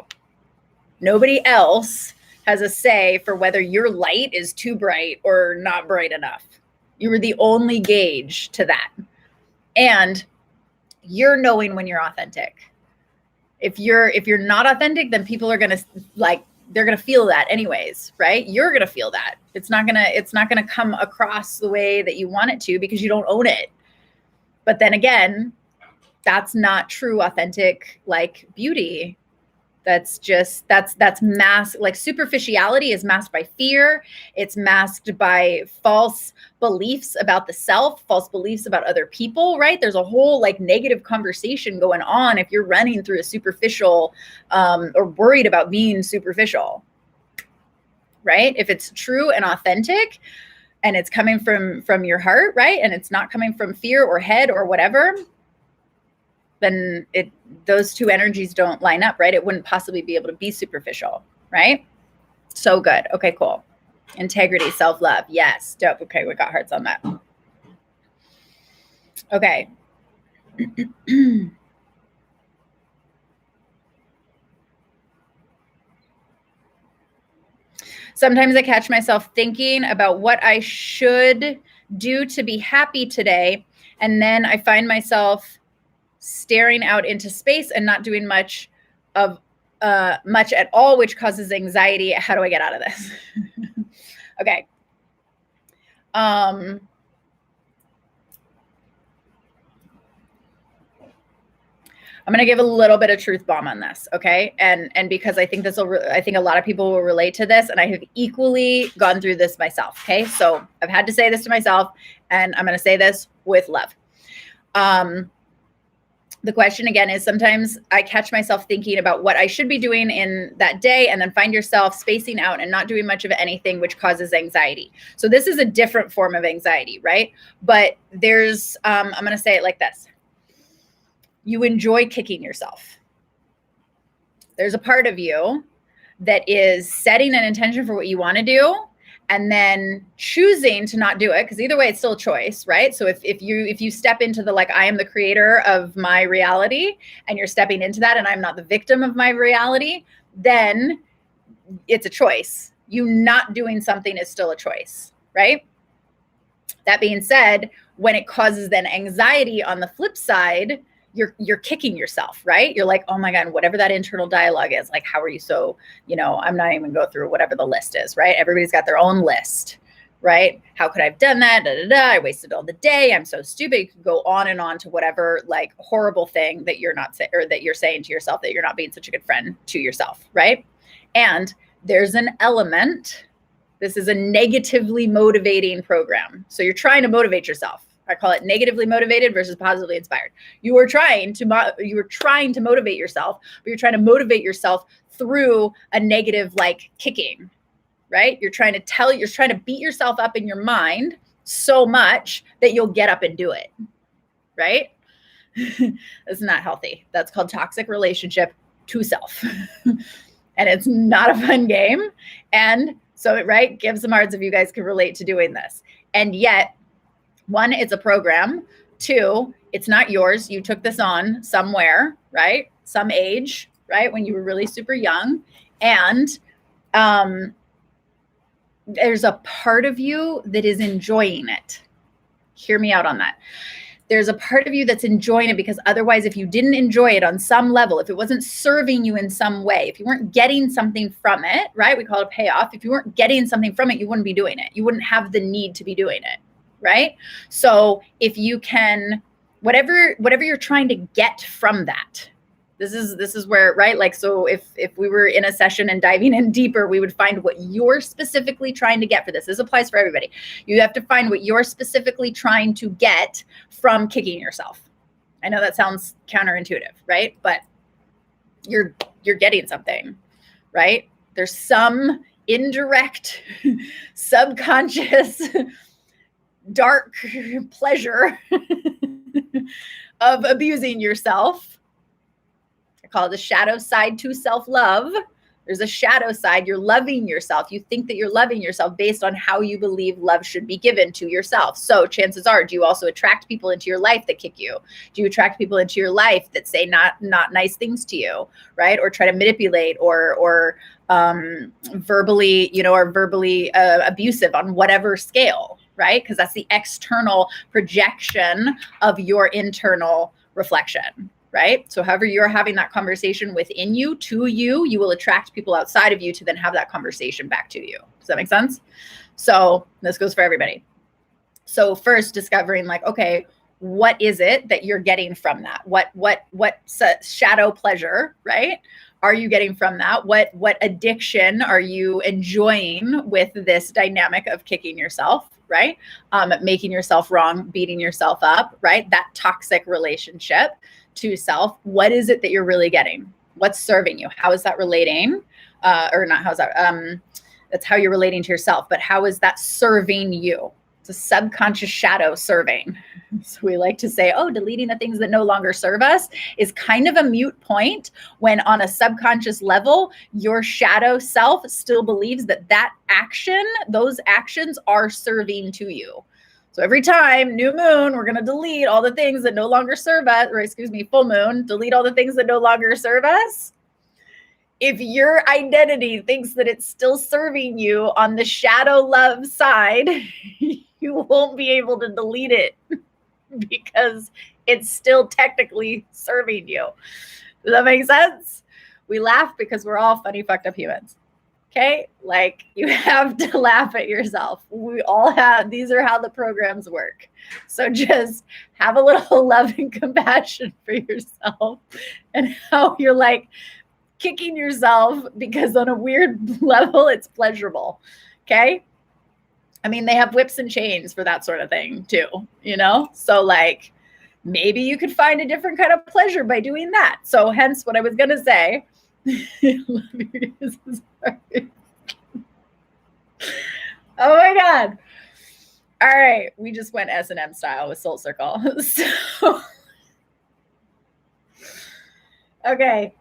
Nobody else has a say for whether your light is too bright or not bright enough. You are the only gauge to that. And you're knowing when you're authentic. If you're not authentic, then people are going to they're going to feel that anyways, right? You're going to feel that. It's not going to come across the way that you want it to because you don't own it. But then again, that's not true authentic like beauty. That's masked, like superficiality is masked by fear. It's masked by false beliefs about the self, false beliefs about other people, right? There's a whole like negative conversation going on if you're running through a superficial or worried about being superficial, right? If it's true and authentic and it's coming from your heart, right? And it's not coming from fear or head or whatever, then those two energies don't line up, right? It wouldn't possibly be able to be superficial, right? So good. Okay, cool. Integrity, self-love. Yes. Dope. Okay, we got hearts on that. Okay. Sometimes I catch myself thinking about what I should do to be happy today, and then I find myself staring out into space and not doing much at all, which causes anxiety. How do I get out of this? Okay. I'm going to give a little bit of truth bomb on this, okay? And because I think I think a lot of people will relate to this, and I have equally gone through this myself, okay? So I've had to say this to myself, and I'm going to say this with love. The question again is, sometimes I catch myself thinking about what I should be doing in that day, and then find yourself spacing out and not doing much of anything, which causes anxiety. So this is a different form of anxiety, right? But there's, I'm going to say it like this. You enjoy kicking yourself. There's a part of you that is setting an intention for what you want to do and then choosing to not do it, because either way it's still a choice, right? So if you step into the, like, I am the creator of my reality, and you're stepping into that, and I'm not the victim of my reality, then it's a choice. You not doing something is still a choice, right? That being said, when it causes then anxiety on the flip side, you're kicking yourself, right? You're like, oh my God, whatever that internal dialogue is, like, how are you so, I'm not even go through whatever the list is, right? Everybody's got their own list, right? How could I have done that? I wasted all the day. I'm so stupid. You could go on and on to whatever, like, horrible thing that you're not or that you're saying to yourself, that you're not being such a good friend to yourself, right? And there's an element. This is a negatively motivating program. So you're trying to motivate yourself. I call it negatively motivated versus positively inspired. You are trying to motivate yourself, but you're trying to motivate yourself through a negative, like, kicking, right? You're trying to beat yourself up in your mind so much that you'll get up and do it, right? That's not healthy. That's called toxic relationship to self. And it's not a fun game. And so, right, give some hearts if you guys can relate to doing this. And yet, one, it's a program. Two, it's not yours. You took this on somewhere, right? Some age, right? When you were really super young. And there's a part of you that is enjoying it. Hear me out on that. There's a part of you that's enjoying it, because otherwise, if you didn't enjoy it on some level, if it wasn't serving you in some way, if you weren't getting something from it, right? We call it a payoff. If you weren't getting something from it, you wouldn't be doing it. You wouldn't have the need to be doing it. Right? So if you can, whatever you're trying to get from that, this is where, right? Like, so if we were in a session and diving in deeper, we would find what you're specifically trying to get for this. This applies for everybody. You have to find what you're specifically trying to get from kicking yourself. I know that sounds counterintuitive, right? But you're getting something, right? There's some indirect, subconscious, dark pleasure of abusing yourself. I call it the shadow side to self-love. There's a shadow side. You're loving yourself. You think that you're loving yourself based on how you believe love should be given to yourself. So chances are, do you also attract people into your life that kick you? Do you attract people into your life that say not nice things to you, right? Or try to manipulate or verbally, or verbally abusive on whatever scale, right? Because that's the external projection of your internal reflection, right? So however you're having that conversation within you, to you, you will attract people outside of you to then have that conversation back to you. Does that make sense? So this goes for everybody. So first, discovering, like, okay, what is it that you're getting from that? What shadow pleasure, right, are you getting from that? What addiction are you enjoying with this dynamic of kicking yourself, right? Making yourself wrong, beating yourself up, right? That toxic relationship to self. What is it that you're really getting? What's serving you? How is that relating? Or not, how's that? That's how you're relating to yourself, but how is that serving you? It's a subconscious shadow serving. So we like to say, oh, deleting the things that no longer serve us is kind of a moot point, when on a subconscious level, your shadow self still believes that action, those actions are serving to you. So every time, new moon, we're going to delete all the things that no longer serve us, or excuse me, full moon, delete all the things that no longer serve us. If your identity thinks that it's still serving you on the shadow love side, you won't be able to delete it because it's still technically serving you. Does that make sense? We laugh because we're all funny, fucked up humans. Okay? Like, you have to laugh at yourself. We all have, these are how the programs work. So just have a little love and compassion for yourself and how you're like kicking yourself because on a weird level, it's pleasurable. Okay? I mean, they have whips and chains for that sort of thing too, you know? So like, maybe you could find a different kind of pleasure by doing that. So hence what I was going to say. Oh my God. All right. We just went S&M style with Soul Circle. So, okay.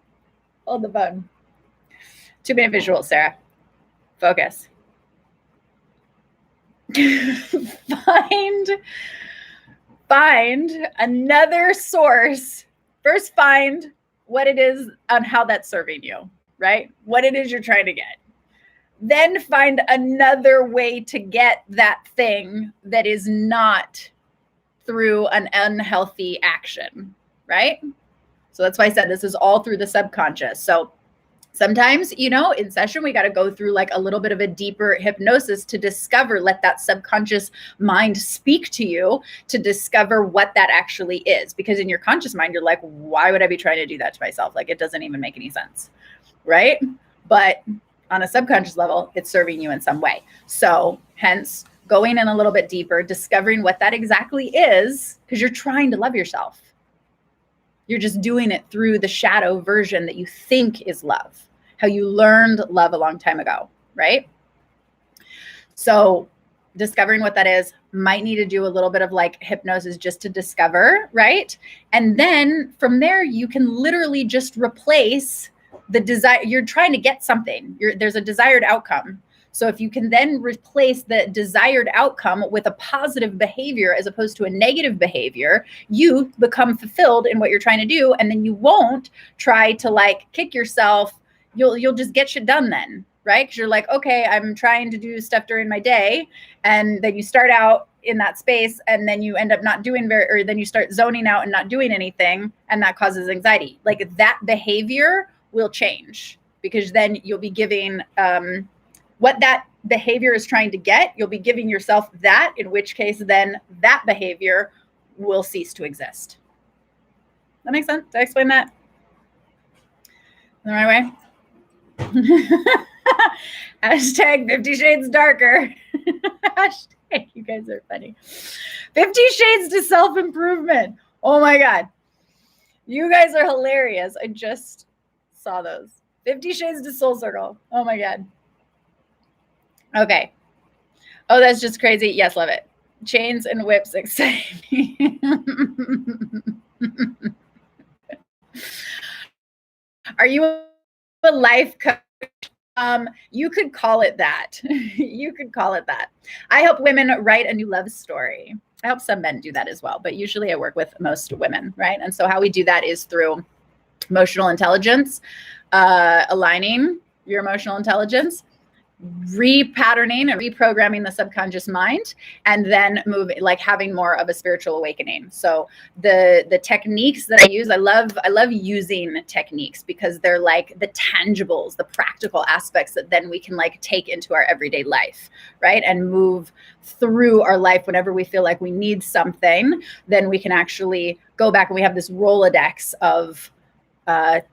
Hold the button. 2-minute visual, Serah. Focus. Find another source. First, find what it is on how that's serving you, right? What it is you're trying to get. Then find another way to get that thing that is not through an unhealthy action, right? So that's why I said this is all through the subconscious. So sometimes, you know, in session, we got to go through like a little bit of a deeper hypnosis to discover, let that subconscious mind speak to you to discover what that actually is. Because in your conscious mind, you're like, why would I be trying to do that to myself? Like, it doesn't even make any sense, right? But on a subconscious level, it's serving you in some way. So hence going in a little bit deeper, discovering what that exactly is, because you're trying to love yourself. You're just doing it through the shadow version that you think is love, how you learned love a long time ago, right? So discovering what that is, might need to do a little bit of like hypnosis just to discover, right? And then from there, you can literally just replace the desire. You're trying to get something. There's a desired outcome. So if you can then replace the desired outcome with a positive behavior as opposed to a negative behavior, you become fulfilled in what you're trying to do. And then you won't try to like kick yourself. You'll just get shit done then, right? Because you're like, okay, I'm trying to do stuff during my day. And then you start out in that space and then you end up not doing or then you start zoning out and not doing anything. And that causes anxiety. Like that behavior will change because then you'll be giving, what that behavior is trying to get, you'll be giving yourself that, in which case then that behavior will cease to exist. That makes sense? Did I explain that in the right way? Hashtag 50 Shades Darker. Hashtag, you guys are funny. 50 Shades to Self-Improvement. Oh my God. You guys are hilarious. I just saw those. 50 Shades to Soul Circle. Oh my God. Okay. Oh, that's just crazy. Yes, love it. Chains and whips excite me. Are you a life coach? You could call it that. You could call it that. I help women write a new love story. I help some men do that as well, but usually I work with most women, right? And so how we do that is through emotional intelligence, aligning your emotional intelligence, repatterning and reprogramming the subconscious mind, and then moving, like having more of a spiritual awakening. So the techniques that I use, I love using techniques because they're like the tangibles, the practical aspects that then we can like take into our everyday life, right? And move through our life whenever we feel like we need something, then we can actually go back and we have this Rolodex of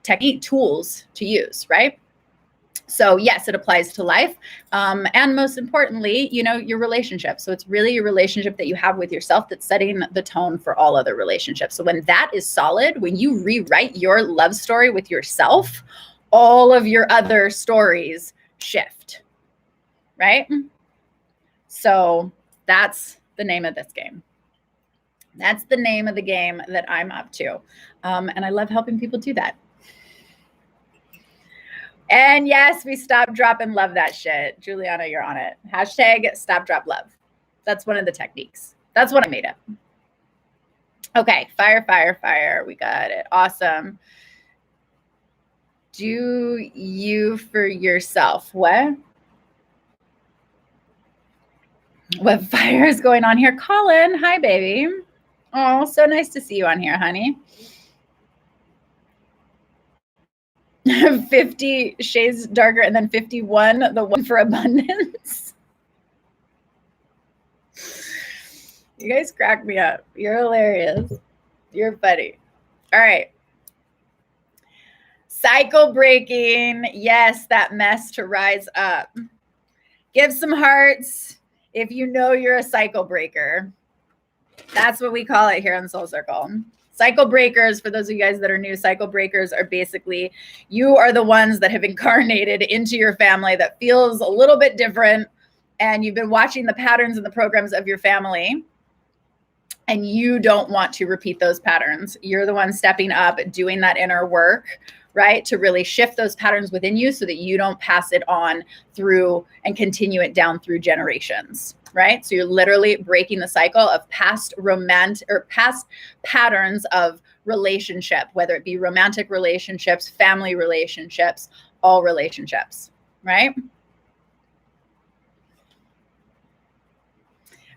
technique tools to use, right? So yes, it applies to life. And most importantly, you know, your relationship. So it's really your relationship that you have with yourself that's setting the tone for all other relationships. So when that is solid, when you rewrite your love story with yourself, all of your other stories shift, right? So that's the name of this game. That's the name of the game that I'm up to. And I love helping people do that. And yes, we stop, drop, and love that shit. Juliana, you're on it. Hashtag stop, drop, love. That's one of the techniques. That's what I made it. Okay, fire, fire, fire. We got it. Awesome. Do you for yourself. What? What fire is going on here? Colin, hi, baby. Oh, so nice to see you on here, honey. 50 shades darker and then 51, the one for abundance. You guys crack me up. You're hilarious. You're funny. All right. Cycle breaking. Yes, that mess to rise up. Give some hearts if you know you're a cycle breaker. That's what we call it here on Soul Circle. Cycle breakers, for those of you guys that are new, cycle breakers are basically, you are the ones that have incarnated into your family that feels a little bit different, and you've been watching the patterns and the programs of your family, and you don't want to repeat those patterns. You're the one stepping up, doing that inner work, right? To really shift those patterns within you so that you don't pass it on through and continue it down through generations, right? So you're literally breaking the cycle of past patterns of relationship, whether it be romantic relationships, family relationships, all relationships, right?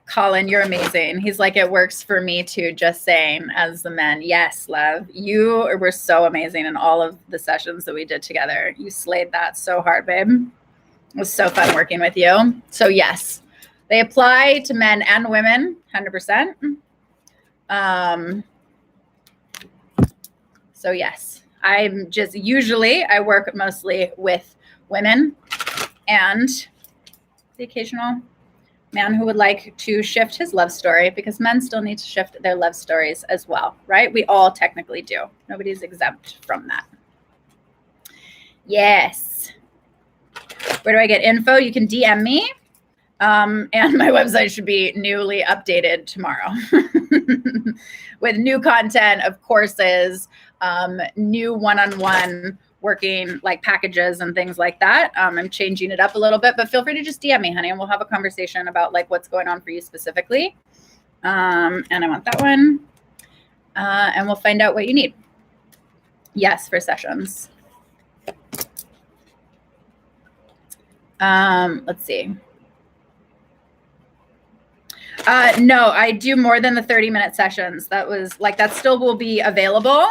Colin, you're amazing. He's like, it works for me too, just saying, as the men. Yes, love. You were so amazing in all of the sessions that we did together. You slayed that so hard, babe. It was so fun working with you. So yes, they apply to men and women, 100%. So yes, I'm just, usually I work mostly with women and the occasional man who would like to shift his love story, because men still need to shift their love stories as well, right? We all technically do. Nobody's exempt from that. Yes. Where do I get info? You can DM me. And my website should be newly updated tomorrow with new content of courses, new one-on-one working like packages and things like that. I'm changing it up a little bit, but feel free to just DM me, honey, and we'll have a conversation about like what's going on for you specifically. And I want that one. And we'll find out what you need. Yes, for sessions. Let's see. No, I do more than the 30-minute sessions. That was like, that still will be available.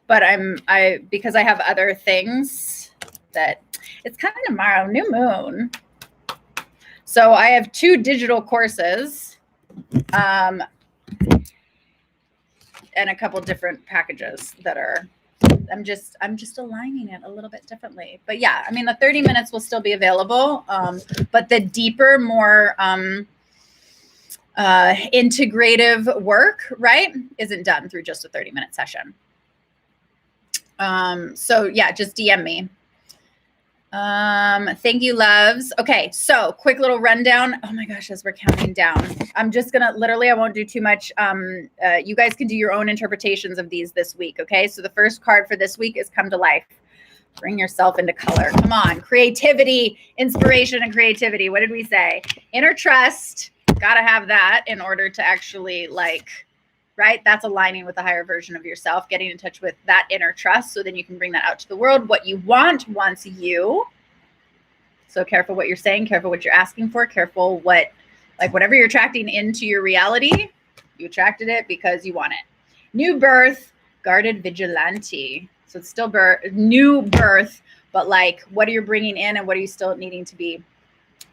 But because I have other things that it's kind of tomorrow, new moon. So I have 2 digital courses, and a couple different packages that are, I'm just aligning it a little bit differently. But yeah, I mean, the 30 minutes will still be available. But the deeper, more, integrative work, right, isn't done through just a 30-minute session. So yeah, just DM me. Thank you, loves. Okay, so quick little rundown. Oh my gosh, as we're counting down, I'm just gonna literally, I won't do too much. You guys can do your own interpretations of these this week. Okay, so the first card for this week is Come to Life. Bring yourself into color. Come on, creativity, inspiration, and creativity. What did we say? Inner trust. Gotta have that in order to actually like, right? That's aligning with the higher version of yourself, getting in touch with that inner trust so then you can bring that out to the world. What you want wants you. So careful what you're saying, careful what you're asking for, careful what, like whatever you're attracting into your reality, you attracted it because you want it. New birth, guarded vigilante. So it's still new birth, but like what are you bringing in and what are you still needing to be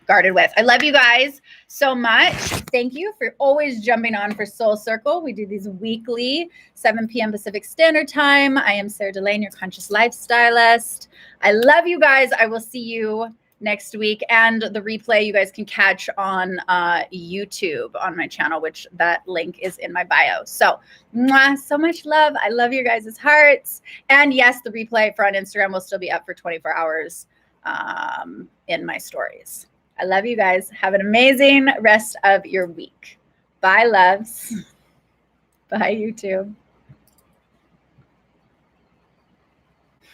guarded with? I love you guys so much. Thank you for always jumping on for Soul Circle. We do these weekly, 7 p.m. Pacific Standard Time. I am Serah Delane, your Conscious Lifestylist. I love you guys. I will see you next week. And the replay you guys can catch on YouTube on my channel, which that link is in my bio. So, mwah, so much love. I love your guys' hearts. And yes, the replay for on Instagram will still be up for 24 hours in my stories. I love you guys. Have an amazing rest of your week. Bye, loves. Bye, YouTube.